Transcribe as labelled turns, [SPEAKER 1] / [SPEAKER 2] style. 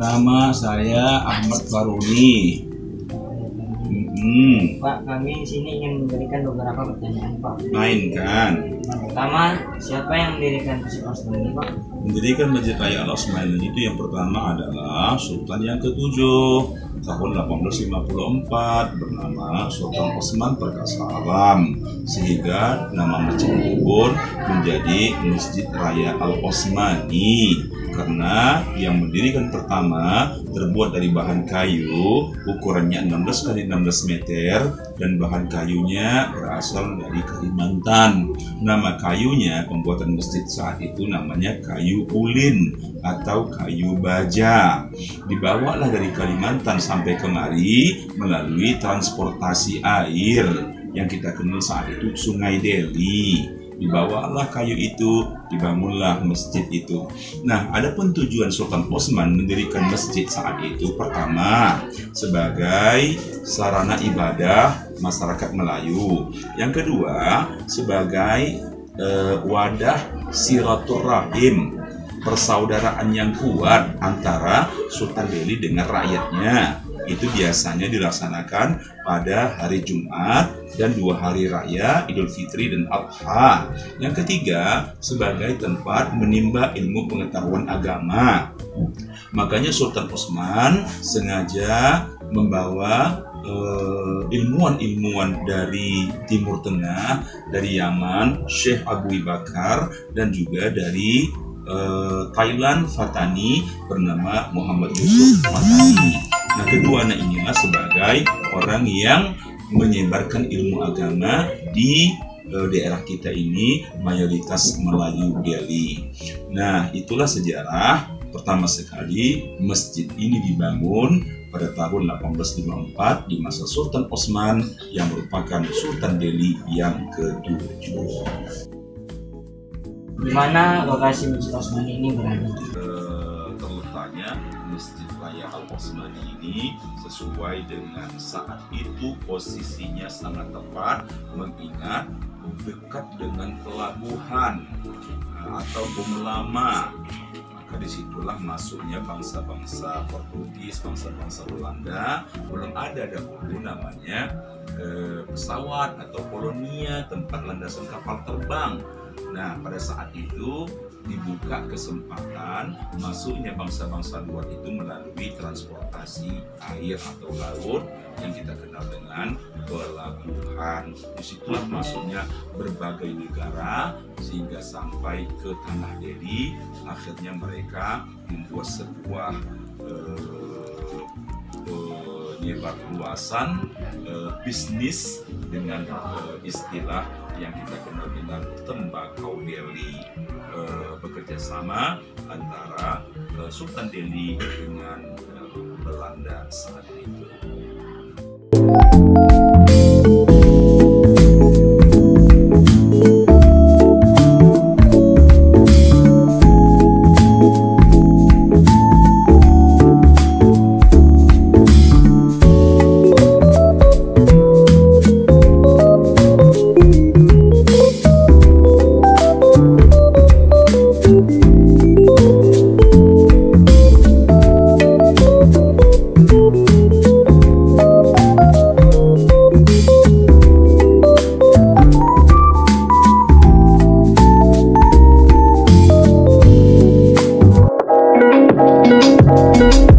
[SPEAKER 1] Nama saya Ahmad Faruni.
[SPEAKER 2] Pak, kami di sini ingin memberikan beberapa pertanyaan, Pak.
[SPEAKER 1] Mainkan.
[SPEAKER 2] Yang pertama, siapa yang mendirikan Masjid Osman ini, Pak?
[SPEAKER 1] Mendirikan Masjid Raya Al-Osmani itu yang pertama adalah Sultan yang ke-7 tahun 1854 bernama Sultan Osman Perkasa Alam, sehingga nama masjid itu pun menjadi Masjid Raya Al-Osmani karena yang mendirikan pertama terbuat dari bahan kayu, ukurannya 16 kali 16 meter dan bahan kayunya berasal dari Kalimantan. Nama kayunya pembuatan masjid saat itu namanya kayu ulin atau kayu baja. Dibawalah dari Kalimantan sampai kemari melalui transportasi air yang kita kenal saat itu Sungai Deli. Dibawalah kayu itu, dibangunlah masjid itu. Nah, adapun tujuan Sultan Osman mendirikan masjid saat itu pertama sebagai sarana ibadah masyarakat Melayu. Yang kedua sebagai wadah silaturahim, persaudaraan yang kuat antara Sultan Delhi dengan rakyatnya. Itu biasanya dilaksanakan pada hari Jumat dan 2 hari raya Idul Fitri dan Adha. Yang ketiga sebagai tempat menimba ilmu pengetahuan agama. Makanya Sultan Osman sengaja membawa ilmuwan-ilmuwan dari Timur Tengah, dari Yaman, Syekh Abu Bakar, dan juga dari Thailand Fatani bernama Muhammad Yusuf Fatani. Nah, kedua anak inilah sebagai orang yang menyebarkan ilmu agama di daerah kita ini, mayoritas Melayu Delhi. Nah, itulah sejarah pertama sekali masjid ini dibangun pada tahun 1854 di masa Sultan Osman yang merupakan Sultan Delhi yang ke-7.
[SPEAKER 2] Di mana lokasi Masjid Osman ini berada?
[SPEAKER 1] Terletaknya Masjid Raya Al-Osmani ini sesuai dengan saat itu posisinya sangat tepat, mengingat dekat dengan pelabuhan atau Bum Lama. Maka disitulah masuknya bangsa-bangsa Portugis, bangsa-bangsa Belanda. Belum ada dahulu namanya pesawat atau kolonia, tempat landasan kapal terbang. Nah, pada saat itu dibuka kesempatan masuknya bangsa-bangsa luar itu melalui transportasi air atau laut yang kita kenal dengan pelabuhan. Disitulah masuknya berbagai negara sehingga sampai ke tanah Delhi. Akhirnya mereka membuat sebuah penyebar luasan bisnis dengan istilah yang kita kenal dengan tembakau Delhi, bekerja sama antara Sultan Delhi dengan Belanda saat itu.
[SPEAKER 3] Thank you.